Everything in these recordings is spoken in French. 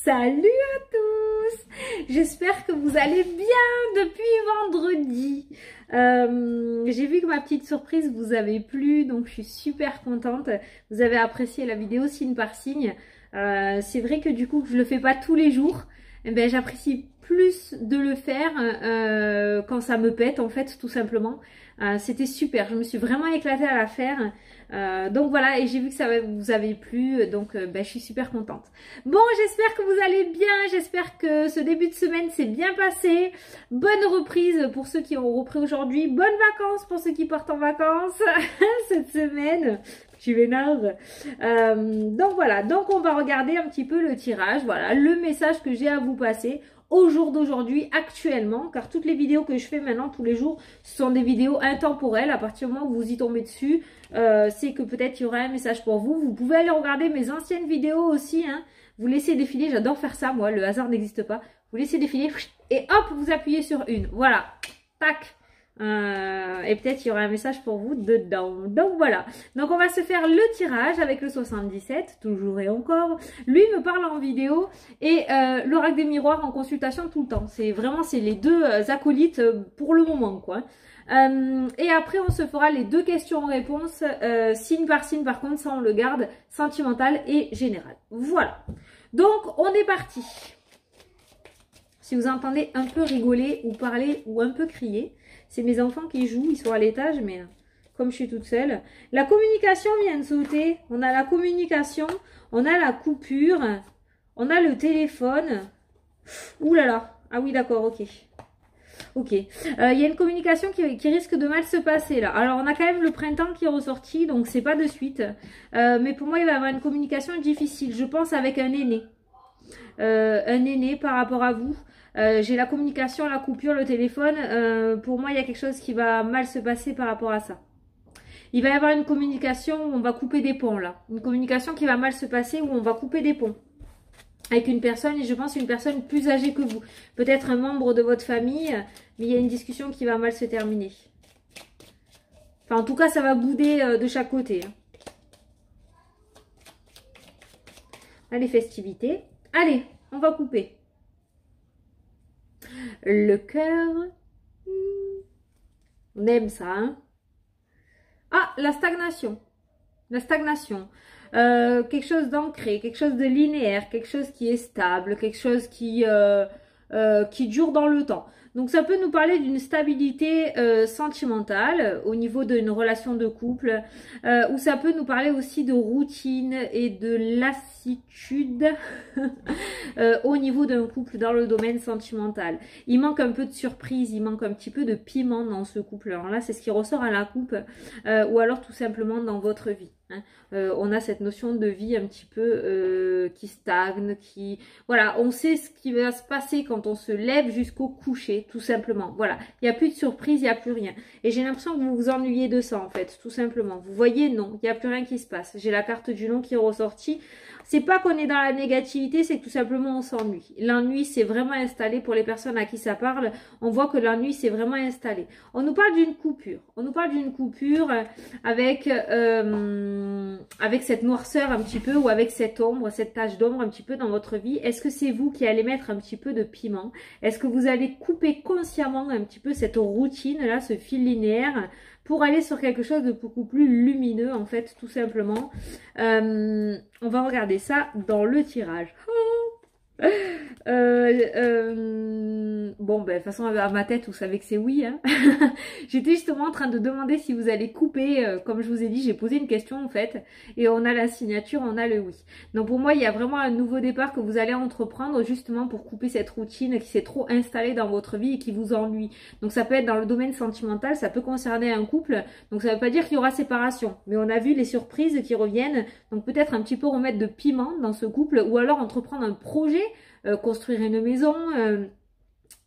Salut à tous! J'espère que vous allez bien depuis vendredi. J'ai vu que ma petite surprise vous avait plu, donc je suis super contente. Vous avez apprécié la vidéo signe par signe. C'est vrai que du coup, je le fais pas tous les jours. Eh ben, j'apprécie plus de le faire quand ça me pète en fait, tout simplement. C'était super, je me suis vraiment éclatée à la faire. Donc voilà, et j'ai vu que ça vous avait plu, donc ben, je suis super contente. Bon, j'espère que vous allez bien, j'espère que ce début de semaine s'est bien passé. Bonne reprise pour ceux qui ont repris aujourd'hui, bonnes vacances pour ceux qui partent en vacances cette semaine. Tu m'énerves. Donc voilà, donc on va regarder un petit peu le tirage, voilà, le message que j'ai à vous passer au jour d'aujourd'hui, actuellement, car toutes les vidéos que je fais maintenant tous les jours, ce sont des vidéos intemporelles. À partir du moment où vous y tombez dessus, c'est que peut-être il y aura un message pour vous. Vous pouvez aller regarder mes anciennes vidéos aussi, hein. Vous laissez défiler, j'adore faire ça moi, le hasard n'existe pas. Vous laissez défiler et hop, vous appuyez sur une, voilà, tac. Et peut-être il y aura un message pour vous dedans. Donc voilà. Donc on va se faire le tirage avec le 77, toujours et encore. Lui me parle en vidéo et l'oracle des miroirs en consultation tout le temps. C'est vraiment, c'est les deux acolytes pour le moment, quoi. Et après on se fera les deux questions-réponses signe par contre, ça on le garde, sentimental et général. Voilà. Donc on est parti. Si vous entendez un peu rigoler ou parler ou un peu crier, c'est mes enfants qui jouent, ils sont à l'étage, mais comme je suis toute seule. La communication vient de sauter. On a la communication, on a la coupure, on a le téléphone. Ouh là là, ah oui d'accord, ok. Ok, il y a une communication qui risque de mal se passer là. Alors on a quand même le printemps qui est ressorti, donc c'est pas de suite. Mais pour moi il va y avoir une communication difficile, je pense avec un aîné. Un aîné par rapport à vous. J'ai la communication, la coupure, le téléphone. Pour moi, il y a quelque chose qui va mal se passer par rapport à ça. Il va y avoir une communication où on va couper des ponts là. Une communication qui va mal se passer où on va couper des ponts. Avec une personne, et je pense une personne plus âgée que vous. Peut-être un membre de votre famille, mais il y a une discussion qui va mal se terminer. Enfin, en tout cas, ça va bouder de chaque côté. Là, les festivités. Allez, on va couper. Le cœur. On aime ça, hein. Ah, la stagnation. La stagnation. Quelque chose d'ancré, quelque chose de linéaire, quelque chose qui est stable, quelque chose qui dure dans le temps. Donc ça peut nous parler d'une stabilité sentimentale au niveau d'une relation de couple, ou ça peut nous parler aussi de routine et de lassitude au niveau d'un couple dans le domaine sentimental. Il manque un peu de surprise, il manque un petit peu de piment dans ce couple. Alors là, c'est ce qui ressort à la coupe, ou alors tout simplement dans votre vie. Hein. On a cette notion de vie un petit peu qui stagne, qui... Voilà, on sait ce qui va se passer quand on se lève jusqu'au coucher, tout simplement. Voilà, il n'y a plus de surprise, il n'y a plus rien. Et j'ai l'impression que vous vous ennuyez de ça, en fait, tout simplement. Vous voyez, non, il n'y a plus rien qui se passe. J'ai la carte du non qui est ressortie. C'est pas qu'on est dans la négativité, c'est que tout simplement on s'ennuie. L'ennui s'est vraiment installé pour les personnes à qui ça parle. On voit que l'ennui s'est vraiment installé. On nous parle d'une coupure. On nous parle d'une coupure avec cette noirceur un petit peu ou avec cette ombre, cette tache d'ombre un petit peu dans votre vie. Est-ce que c'est vous qui allez mettre un petit peu de piment? Est-ce que vous allez couper consciemment un petit peu cette routine là, ce fil linéaire pour aller sur quelque chose de beaucoup plus lumineux en fait, tout simplement. On va regarder ça dans le tirage. Bon, ben, de toute façon, à ma tête, vous savez que c'est oui. Hein. J'étais justement en train de demander si vous allez couper. Comme je vous ai dit, j'ai posé une question en fait. Et on a la signature, on a le oui. Donc pour moi, il y a vraiment un nouveau départ que vous allez entreprendre justement pour couper cette routine qui s'est trop installée dans votre vie et qui vous ennuie. Donc ça peut être dans le domaine sentimental, ça peut concerner un couple. Donc ça ne veut pas dire qu'il y aura séparation. Mais on a vu les surprises qui reviennent. Donc peut-être un petit peu remettre de piment dans ce couple ou alors entreprendre un projet. Construire une maison,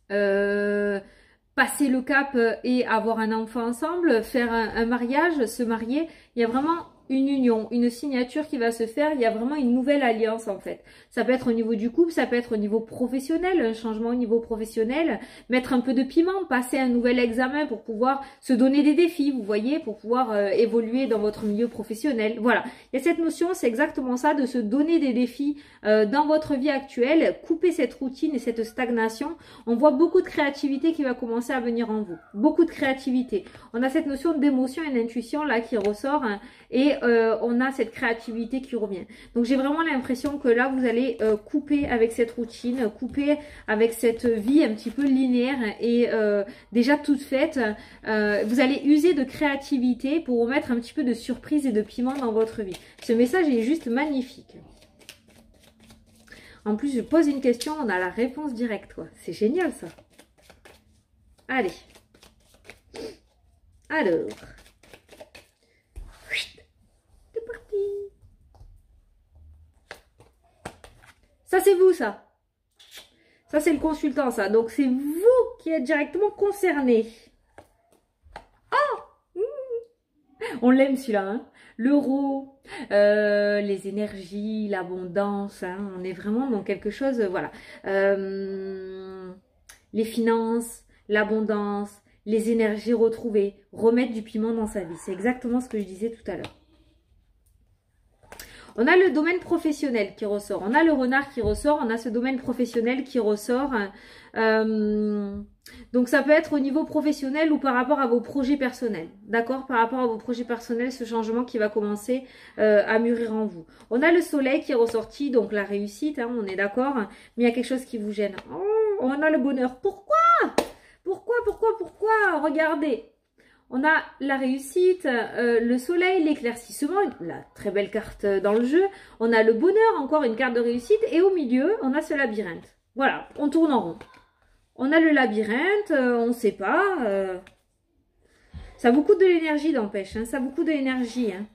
passer le cap et avoir un enfant ensemble, faire un mariage, se marier. Il y a vraiment une union, une signature qui va se faire. Il y a vraiment une nouvelle alliance en fait. Ça peut être au niveau du couple, ça peut être au niveau professionnel, un changement au niveau professionnel, mettre un peu de piment, passer un nouvel examen pour pouvoir se donner des défis, vous voyez, pour pouvoir évoluer dans votre milieu professionnel. Voilà, il y a cette notion, c'est exactement ça, de se donner des défis dans votre vie actuelle, couper cette routine et cette stagnation. On voit beaucoup de créativité qui va commencer à venir en vous, beaucoup de créativité. On a cette notion d'émotion et d'intuition là qui ressort hein, et on a cette créativité qui revient. Donc j'ai vraiment l'impression que là vous allez couper avec cette routine, couper avec cette vie un petit peu linéaire et déjà toute faite. Vous allez user de créativité pour remettre un petit peu de surprise et de piment dans votre vie. Ce message est juste magnifique. En plus, je pose une question, on a la réponse directe, quoi. C'est génial, ça. Allez. Alors. C'est parti. Ça, c'est vous, ça. Ça, c'est le consultant, ça. Donc, c'est vous qui êtes directement concerné. Oh, on l'aime, celui-là, hein. L'euro, les énergies, l'abondance, hein, on est vraiment dans quelque chose, voilà. Les finances, l'abondance, les énergies retrouvées, remettre du piment dans sa vie. C'est exactement ce que je disais tout à l'heure. On a le domaine professionnel qui ressort, on a le renard qui ressort, on a ce domaine professionnel qui ressort. Donc ça peut être au niveau professionnel ou par rapport à vos projets personnels. D'accord? Par rapport à vos projets personnels, ce changement qui va commencer à mûrir en vous. On a le soleil qui est ressorti, donc la réussite, hein, on est d'accord. Mais il y a quelque chose qui vous gêne. Oh, on a le bonheur. Pourquoi? Pourquoi? Regardez. On a la réussite, le soleil, l'éclaircissement, la très belle carte dans le jeu. On a le bonheur, encore une carte de réussite. Et au milieu, on a ce labyrinthe. Voilà, on tourne en rond. On a le labyrinthe, on ne sait pas. Ça vous coûte de l'énergie, d'empêche. Hein, ça vous coûte de l'énergie. Hein.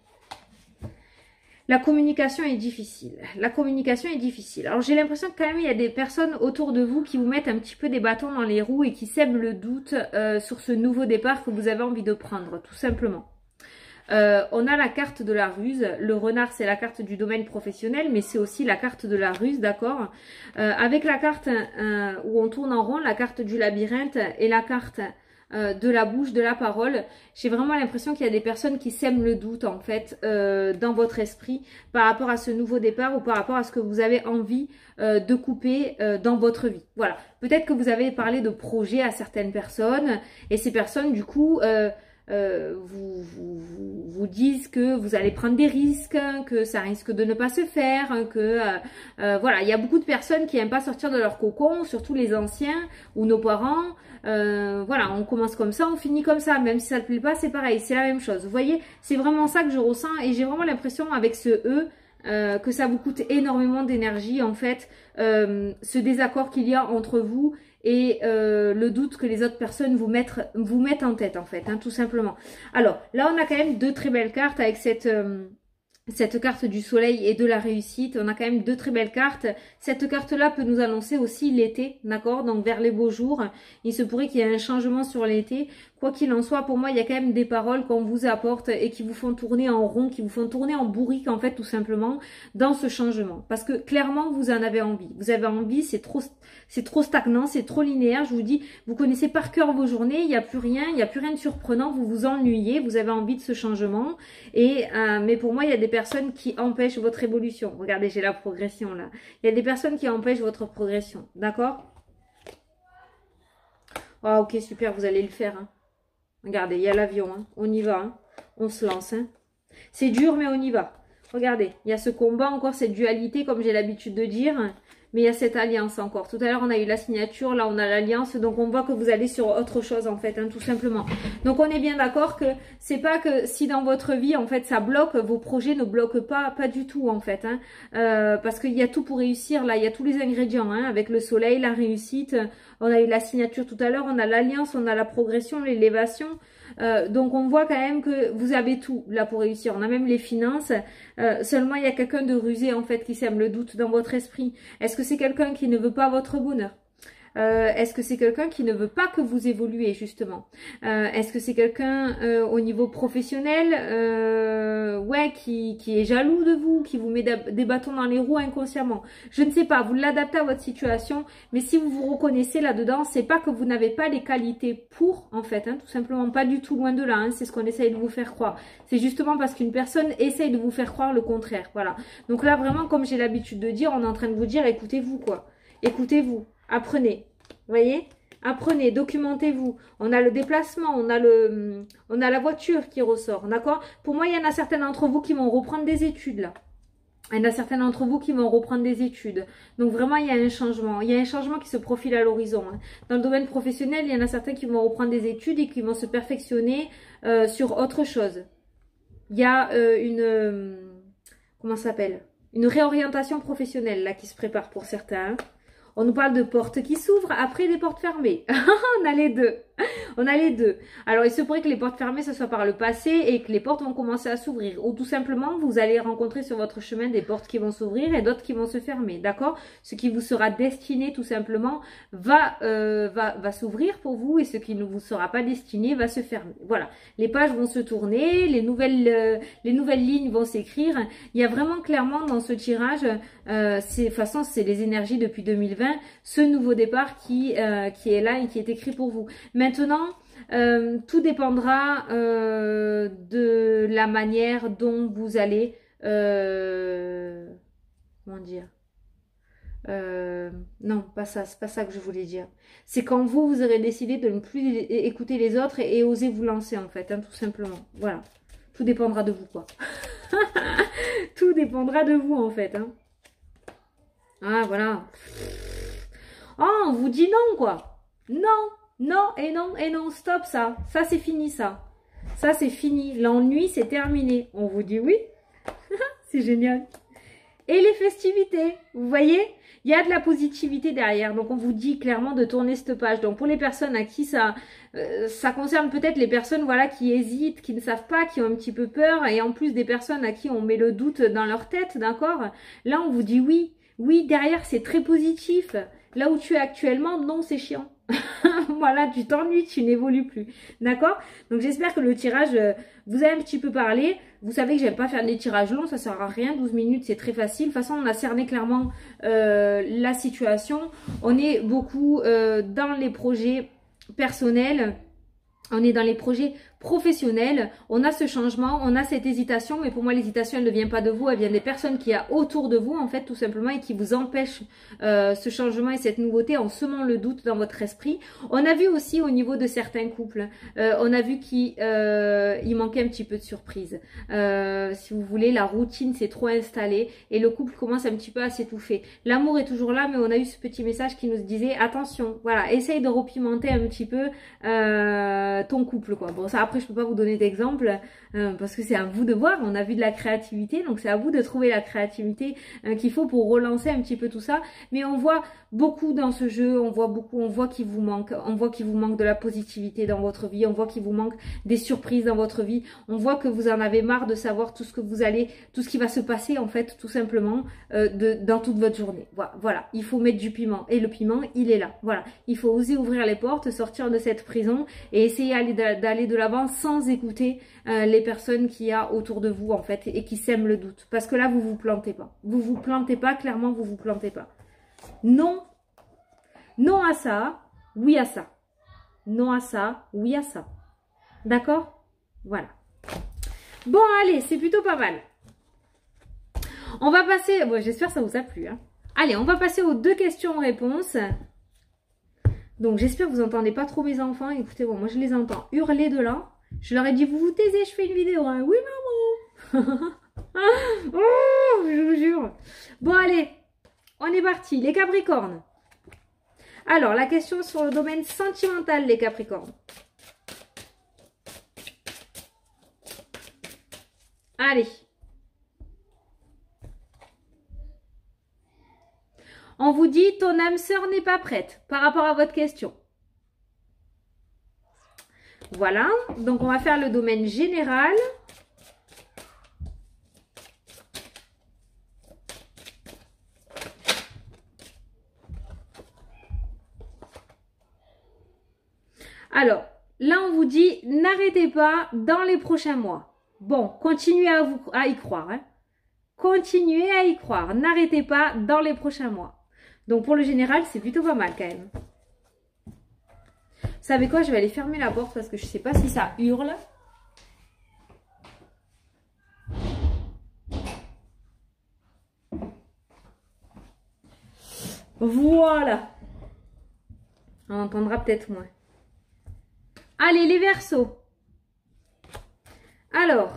La communication est difficile. La communication est difficile. Alors j'ai l'impression que quand même il y a des personnes autour de vous qui vous mettent un petit peu des bâtons dans les roues et qui sèment le doute sur ce nouveau départ que vous avez envie de prendre, tout simplement. On a la carte de la ruse. Le renard, c'est la carte du domaine professionnel, mais c'est aussi la carte de la ruse, d'accord. Avec la carte où on tourne en rond, la carte du labyrinthe et la carte de la bouche, de la parole, j'ai vraiment l'impression qu'il y a des personnes qui sèment le doute en fait dans votre esprit par rapport à ce nouveau départ ou par rapport à ce que vous avez envie de couper dans votre vie. Voilà, peut-être que vous avez parlé de projets à certaines personnes et ces personnes du coup vous disent que vous allez prendre des risques, que ça risque de ne pas se faire, que voilà, il y a beaucoup de personnes qui n'aiment pas sortir de leur cocon, surtout les anciens ou nos parents. Voilà, on commence comme ça, on finit comme ça, même si ça ne te plaît pas, c'est pareil, c'est la même chose. Vous voyez, c'est vraiment ça que je ressens et j'ai vraiment l'impression avec ce E que ça vous coûte énormément d'énergie en fait, ce désaccord qu'il y a entre vous et le doute que les autres personnes vous mettent en tête en fait, hein, tout simplement. Alors là on a quand même deux très belles cartes avec cette carte du soleil et de la réussite. On a quand même deux très belles cartes. Cette carte-là peut nous annoncer aussi l'été, d'accord? Donc vers les beaux jours, il se pourrait qu'il y ait un changement sur l'été. Quoi qu'il en soit, pour moi, il y a quand même des paroles qu'on vous apporte et qui vous font tourner en rond, qui vous font tourner en bourrique, en fait, tout simplement, dans ce changement. Parce que clairement, vous en avez envie. Vous avez envie, c'est trop stagnant, c'est trop linéaire. Je vous dis, vous connaissez par cœur vos journées, il n'y a plus rien de surprenant, vous vous ennuyez, vous avez envie de ce changement. Mais pour moi, il y a des personnes qui empêchent votre évolution. Regardez, j'ai la progression là. Il y a des personnes qui empêchent votre progression, d'accord? Oh, ok, super, vous allez le faire, hein. Regardez, il y a l'avion, hein. On y va, hein. On se lance. Hein. C'est dur, mais on y va. Regardez, il y a ce combat encore, cette dualité, comme j'ai l'habitude de dire. Mais il y a cette alliance encore. Tout à l'heure, on a eu la signature, là, on a l'alliance. Donc, on voit que vous allez sur autre chose, en fait, hein, tout simplement. Donc, on est bien d'accord que c'est pas que si dans votre vie, en fait, ça bloque, vos projets ne bloquent pas du tout, en fait. Hein, parce qu'il y a tout pour réussir, là. Il y a tous les ingrédients, hein, avec le soleil, la réussite. On a eu la signature tout à l'heure, on a l'alliance, on a la progression, l'élévation. Donc on voit quand même que vous avez tout là pour réussir. On a même les finances. Seulement il y a quelqu'un de rusé en fait qui sème le doute dans votre esprit. Est-ce que c'est quelqu'un qui ne veut pas votre bonheur? Est-ce que c'est quelqu'un qui ne veut pas que vous évoluez justement? Est-ce que c'est quelqu'un au niveau professionnel ouais, qui est jaloux de vous, qui vous met des bâtons dans les roues inconsciemment? Je ne sais pas, vous l'adaptez à votre situation, mais si vous vous reconnaissez là-dedans, c'est pas que vous n'avez pas les qualités pour, en fait, hein, tout simplement, pas du tout, loin de là, hein, c'est ce qu'on essaye de vous faire croire. C'est justement parce qu'une personne essaye de vous faire croire le contraire, voilà. Donc là, vraiment, comme j'ai l'habitude de dire, on est en train de vous dire, écoutez-vous, quoi. Écoutez-vous, apprenez, vous voyez? Apprenez, documentez-vous. On a le déplacement, on a la voiture qui ressort, d'accord? Pour moi, il y en a certains d'entre vous qui vont reprendre des études, là. Il y en a certains d'entre vous qui vont reprendre des études. Donc vraiment, il y a un changement. Il y a un changement qui se profile à l'horizon, hein. Dans le domaine professionnel, il y en a certains qui vont reprendre des études et qui vont se perfectionner sur autre chose. Il y a comment ça s'appelle? Une réorientation professionnelle là qui se prépare pour certains, hein. On nous parle de portes qui s'ouvrent après des portes fermées. On a les deux. On a les deux. Alors, il se pourrait que les portes fermées, ce soit par le passé et que les portes vont commencer à s'ouvrir. Ou tout simplement, vous allez rencontrer sur votre chemin des portes qui vont s'ouvrir et d'autres qui vont se fermer. D'accord? Ce qui vous sera destiné, tout simplement, va s'ouvrir pour vous et ce qui ne vous sera pas destiné va se fermer. Voilà. Les pages vont se tourner, les nouvelles lignes vont s'écrire. Il y a vraiment clairement dans ce tirage, de toute façon, c'est les énergies depuis 2020, ce nouveau départ qui est là et qui est écrit pour vous. Maintenant, tout dépendra de la manière dont vous allez, comment dire, non, pas ça, c'est pas ça que je voulais dire. C'est quand vous aurez décidé de ne plus écouter les autres et oser vous lancer en fait, hein, tout simplement. Voilà, tout dépendra de vous quoi. Tout dépendra de vous en fait, hein. Ah voilà. Oh, on vous dit non quoi. Non. Non, et non, et non, stop ça. Ça, c'est fini, ça. Ça, c'est fini. L'ennui, c'est terminé. On vous dit oui. C'est génial. Et les festivités, vous voyez, il y a de la positivité derrière. Donc, on vous dit clairement de tourner cette page. Donc, pour les personnes à qui ça concerne peut-être les personnes voilà, qui hésitent, qui ne savent pas, qui ont un petit peu peur. Et en plus, des personnes à qui on met le doute dans leur tête, d'accord? Là, on vous dit oui. Oui, derrière, c'est très positif. Là où tu es actuellement, non, c'est chiant. Voilà, tu t'ennuies, tu n'évolues plus. D'accord? Donc j'espère que le tirage vous a un petit peu parlé. Vous savez que j'aime pas faire des tirages longs, ça sert à rien. 12 minutes, c'est très facile. De toute façon, on a cerné clairement la situation. On est beaucoup dans les projets personnels. On est dans les projets professionnels, on a ce changement, on a cette hésitation, mais pour moi l'hésitation elle ne vient pas de vous, elle vient des personnes qui y a autour de vous en fait tout simplement et qui vous empêchent ce changement et cette nouveauté en semant le doute dans votre esprit. On a vu aussi au niveau de certains couples, on a vu qu'il manquait un petit peu de surprise. Si vous voulez, la routine s'est trop installée et le couple commence un petit peu à s'étouffer. L'amour est toujours là, mais on a eu ce petit message qui nous disait attention, voilà, essaye de repimenter un petit peu ton couple quoi. Bon ça après je peux pas vous donner d'exemple parce que c'est à vous de voir, on a vu de la créativité donc c'est à vous de trouver la créativité qu'il faut pour relancer un petit peu tout ça, mais on voit beaucoup dans ce jeu, on voit qu'il vous manque, de la positivité dans votre vie, on voit qu'il vous manque des surprises dans votre vie, on voit que vous en avez marre de savoir tout ce qui va se passer en fait tout simplement dans toute votre journée. Voilà, il faut mettre du piment et le piment il est là, voilà, il faut oser ouvrir les portes, sortir de cette prison et essayer d'aller de l'avant sans écouter les personnes qu'il y a autour de vous en fait et qui sèment le doute, parce que là vous vous plantez pas, clairement vous vous plantez pas. Non, non à ça, oui à ça. Non à ça, oui à ça. D'accord? Voilà. Bon, allez, c'est plutôt pas mal. On va passer... Bon, j'espère que ça vous a plu. Hein. Allez, on va passer aux 2 questions-réponses. Donc, j'espère que vous n'entendez pas trop mes enfants. Écoutez, bon, moi, je les entends hurler de là. Je leur ai dit, vous vous taisez, je fais une vidéo. Hein. Oui, maman. Oh, je vous jure. Bon, allez. On est parti, les Capricornes. Alors, la question sur le domaine sentimental, les Capricornes. Allez. On vous dit, ton âme sœur n'est pas prête par rapport à votre question. Voilà, donc on va faire le domaine général. Alors, là, on vous dit, n'arrêtez pas dans les prochains mois. Bon, continuez à y croire. Hein. Continuez à y croire. N'arrêtez pas dans les prochains mois. Donc, pour le général, c'est plutôt pas mal quand même. Vous savez quoi? Je vais aller fermer la porte parce que je ne sais pas si ça hurle. Voilà. On entendra peut-être moins. Allez, les Verseaux. Alors,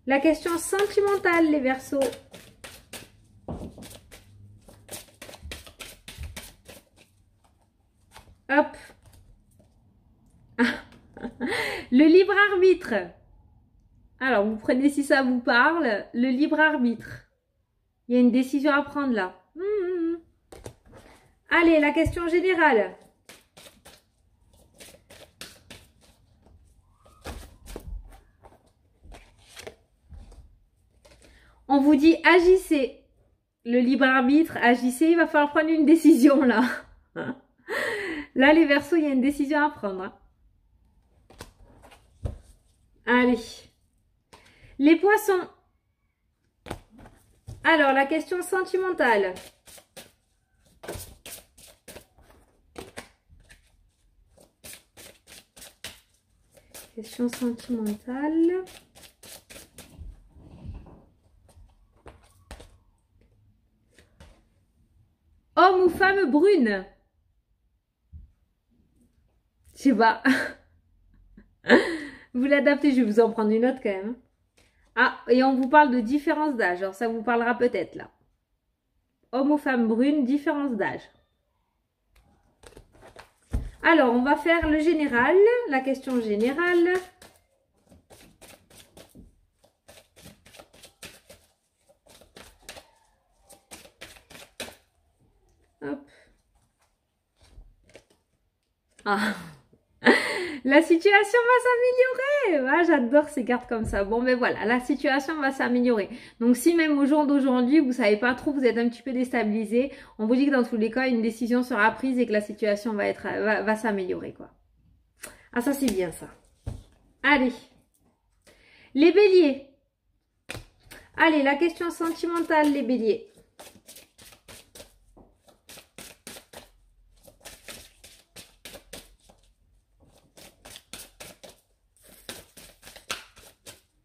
la question sentimentale, les Verseaux. Hop. Le libre arbitre. Alors, vous prenez si ça vous parle, le libre arbitre. Il y a une décision à prendre là. Allez, la question générale. On vous dit agissez. Le libre arbitre, agissez, il va falloir prendre une décision là. Là, les Verseaux, il y a une décision à prendre. Hein. Allez. Les Poissons. Alors, la question sentimentale. Question sentimentale. Homme ou femme brune? Je sais pas. Vous l'adaptez, je vais vous en prendre une autre quand même. Ah, et on vous parle de différence d'âge. Alors, ça vous parlera peut-être là. Homme ou femme brune, différence d'âge. Alors, on va faire le général, la question générale. Hop. Ah. La situation va s'améliorer. Ah, j'adore ces cartes comme ça. Bon, ben voilà, la situation va s'améliorer. Donc, si même au jour d'aujourd'hui, vous savez pas trop, vous êtes un petit peu déstabilisé, on vous dit que dans tous les cas, une décision sera prise et que la situation va s'améliorer, quoi. Ah, ça, c'est bien, ça. Allez. Les béliers. Allez, la question sentimentale, les béliers.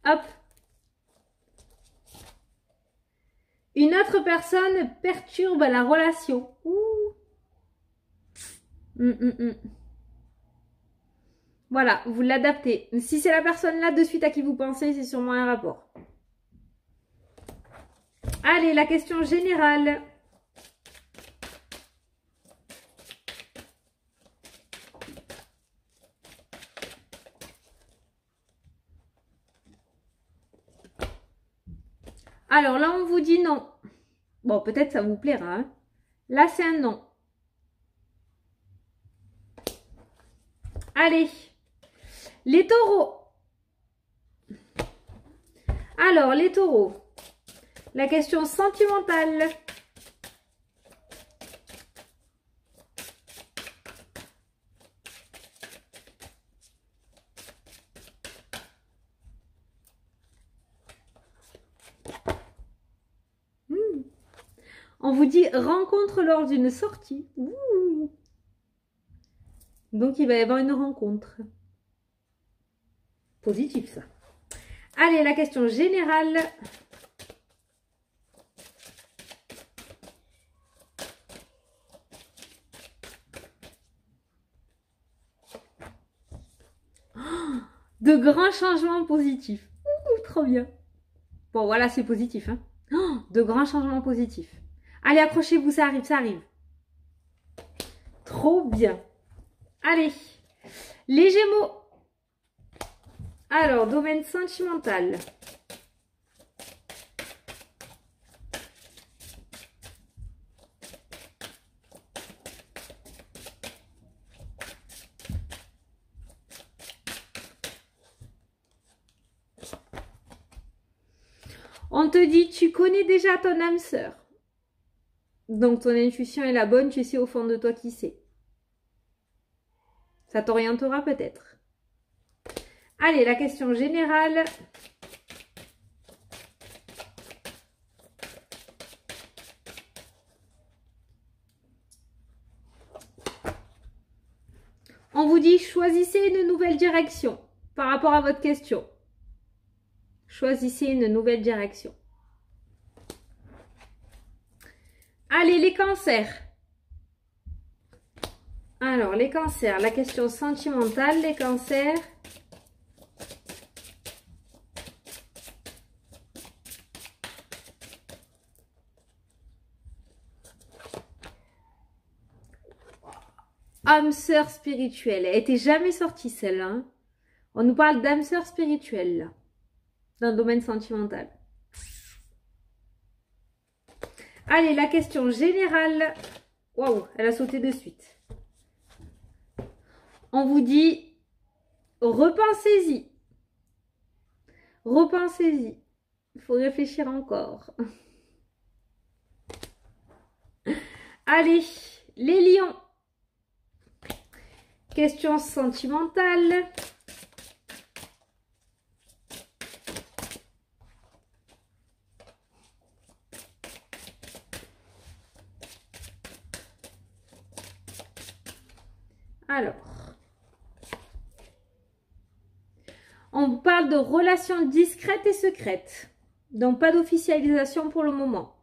Hop. Une autre personne perturbe la relation. Ouh. Voilà, vous l'adaptez. Si c'est la personne là de suite à qui vous pensez, c'est sûrement un rapport. Allez, la question générale. Alors là, on vous dit non. Bon, peut-être ça vous plaira. Hein. Là, c'est un non. Allez. Les taureaux. Alors, les taureaux. La question sentimentale. On vous dit rencontre lors d'une sortie. Ouh. Donc, il va y avoir une rencontre. Positif, ça. Allez, la question générale. De grands changements positifs. Ouh, trop bien. Bon, voilà, c'est positif. Hein. De grands changements positifs. Allez, accrochez-vous, ça arrive, ça arrive. Trop bien. Allez, les Gémeaux. Alors, domaine sentimental. On te dit, tu connais déjà ton âme sœur. Donc, ton intuition est la bonne, tu sais au fond de toi qui c'est. Ça t'orientera peut-être. Allez, la question générale. On vous dit, choisissez une nouvelle direction par rapport à votre question. Choisissez une nouvelle direction. Allez, les cancers. Alors, les cancers, la question sentimentale, les cancers. Âme sœur spirituelle. Elle n'était jamais sortie celle-là. Hein. On nous parle d'âme sœur spirituelle, là, dans le domaine sentimental. Allez, la question générale. Waouh, elle a sauté de suite. On vous dit, repensez-y. Repensez-y. Il faut réfléchir encore. Allez, les lions. Question sentimentale. Alors, on parle de relations discrètes et secrètes. Donc, pas d'officialisation pour le moment.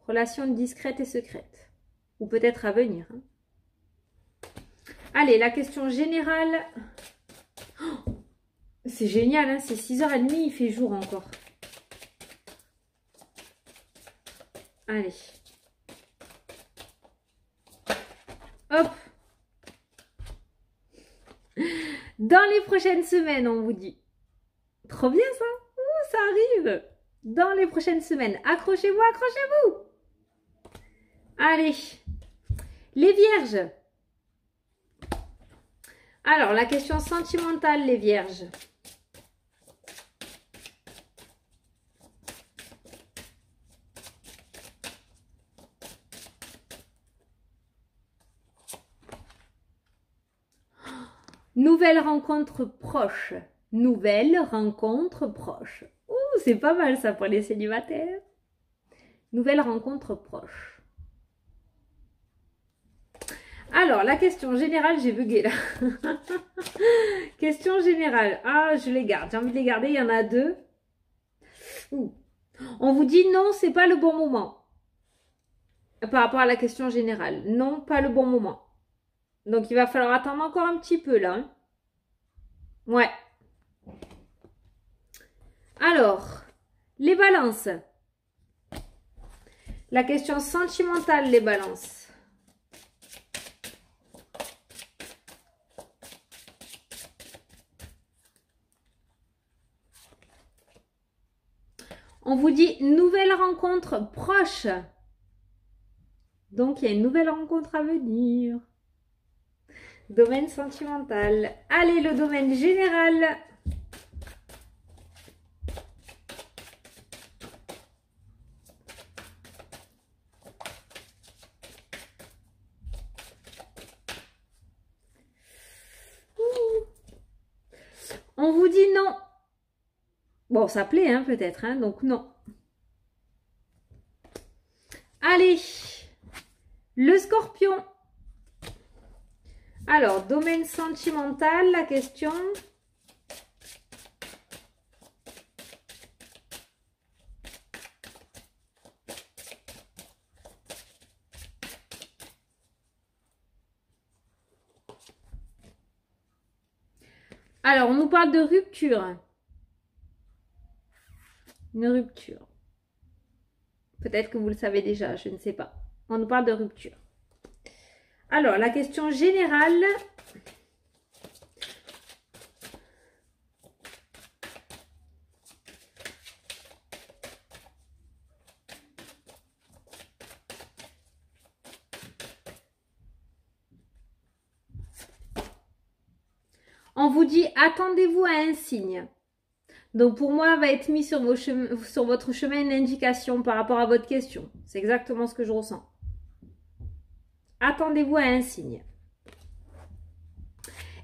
Relations discrètes et secrètes. Ou peut-être à venir. Hein. Allez, la question générale. Oh, c'est génial, hein, c'est 6h30, il fait jour encore. Allez. Hop. Dans les prochaines semaines, on vous dit. Trop bien ça. Ouh, ça arrive. Dans les prochaines semaines. Accrochez-vous, accrochez-vous. Allez. Les vierges. Alors, la question sentimentale, les vierges. Nouvelle rencontre proche. Nouvelle rencontre proche. Ouh, c'est pas mal ça pour les célibataires. Nouvelle rencontre proche. Alors, la question générale, j'ai bugué là. Question générale. Ah, je les garde. J'ai envie de les garder. Il y en a deux. Ouh. On vous dit non, c'est pas le bon moment. Par rapport à la question générale. Non, pas le bon moment. Donc, il va falloir attendre encore un petit peu là. Hein. Ouais. Alors, les balances. La question sentimentale, les balances. On vous dit nouvelle rencontre proche. Donc, il y a une nouvelle rencontre à venir. Domaine sentimental. Allez, le domaine général. On vous dit non. Bon, ça plaît, hein, peut-être, hein, donc non. Allez, le scorpion. Alors, domaine sentimental, la question. Alors, on nous parle de rupture. Une rupture. Peut-être que vous le savez déjà, je ne sais pas. On nous parle de rupture. Alors, la question générale. On vous dit, attendez-vous à un signe. Donc, pour moi, va être mis sur votre chemin une indication par rapport à votre question. C'est exactement ce que je ressens. Attendez-vous à un signe.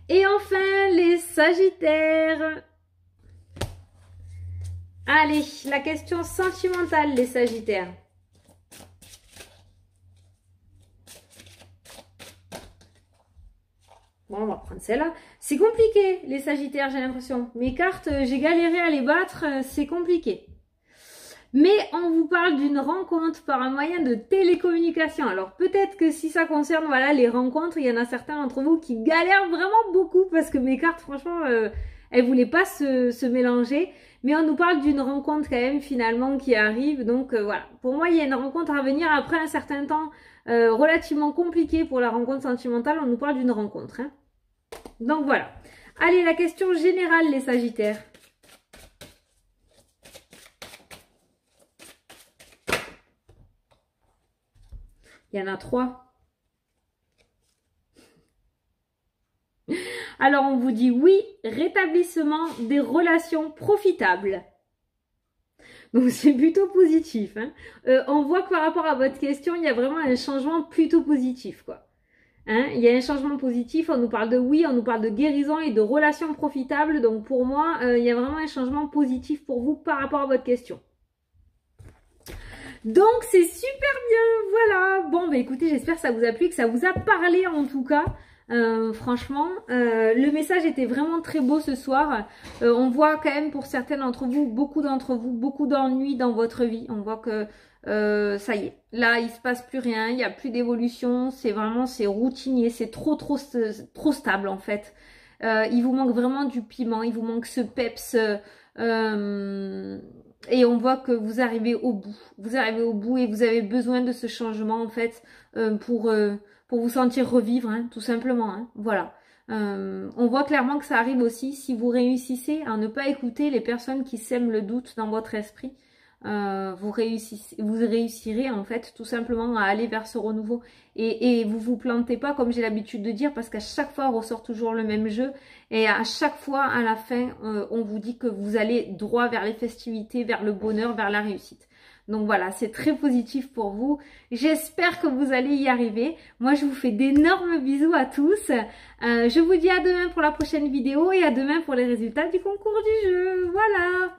Et enfin, les Sagittaires. Allez, la question sentimentale, les Sagittaires. Bon, on va prendre celle-là. C'est compliqué, les Sagittaires, j'ai l'impression. Mes cartes, j'ai galéré à les battre, c'est compliqué. Mais on vous parle d'une rencontre par un moyen de télécommunication. Alors peut-être que si ça concerne voilà les rencontres, il y en a certains d'entre vous qui galèrent vraiment beaucoup parce que mes cartes, franchement, elles voulaient pas se mélanger. Mais on nous parle d'une rencontre quand même finalement qui arrive. Donc voilà, pour moi, il y a une rencontre à venir après un certain temps relativement compliqué pour la rencontre sentimentale. On nous parle d'une rencontre. Hein. Donc voilà. Allez, la question générale, les Sagittaires. Il y en a 3. Alors, on vous dit oui, rétablissement des relations profitables. Donc, c'est plutôt positif. Hein. On voit que par rapport à votre question, il y a vraiment un changement plutôt positif, quoi. Hein, il y a un changement positif, on nous parle de oui, on nous parle de guérison et de relations profitables. Donc, pour moi, il y a vraiment un changement positif pour vous par rapport à votre question. Donc c'est super bien, voilà. Bon bah écoutez, j'espère que ça vous a plu, que ça vous a parlé en tout cas. Franchement, le message était vraiment très beau ce soir. On voit quand même pour certains d'entre vous, beaucoup d'ennuis dans votre vie. On voit que ça y est, là il se passe plus rien, il n'y a plus d'évolution, c'est routinier, c'est trop stable en fait. Il vous manque vraiment du piment, il vous manque ce peps. Et on voit que vous arrivez au bout. Vous arrivez au bout et vous avez besoin de ce changement en fait pour vous sentir revivre, hein, tout simplement. Hein, voilà. On voit clairement que ça arrive aussi si vous réussissez à ne pas écouter les personnes qui sèment le doute dans votre esprit. Vous réussirez en fait tout simplement à aller vers ce renouveau et vous plantez pas comme j'ai l'habitude de dire parce qu'à chaque fois on ressort toujours le même jeu et à chaque fois à la fin on vous dit que vous allez droit vers les festivités, vers le bonheur, vers la réussite. Donc voilà, c'est très positif pour vous. J'espère que vous allez y arriver. Moi, je vous fais d'énormes bisous à tous. Je vous dis à demain pour la prochaine vidéo et à demain pour les résultats du concours du jeu. Voilà.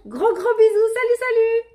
Gros bisous. Salut.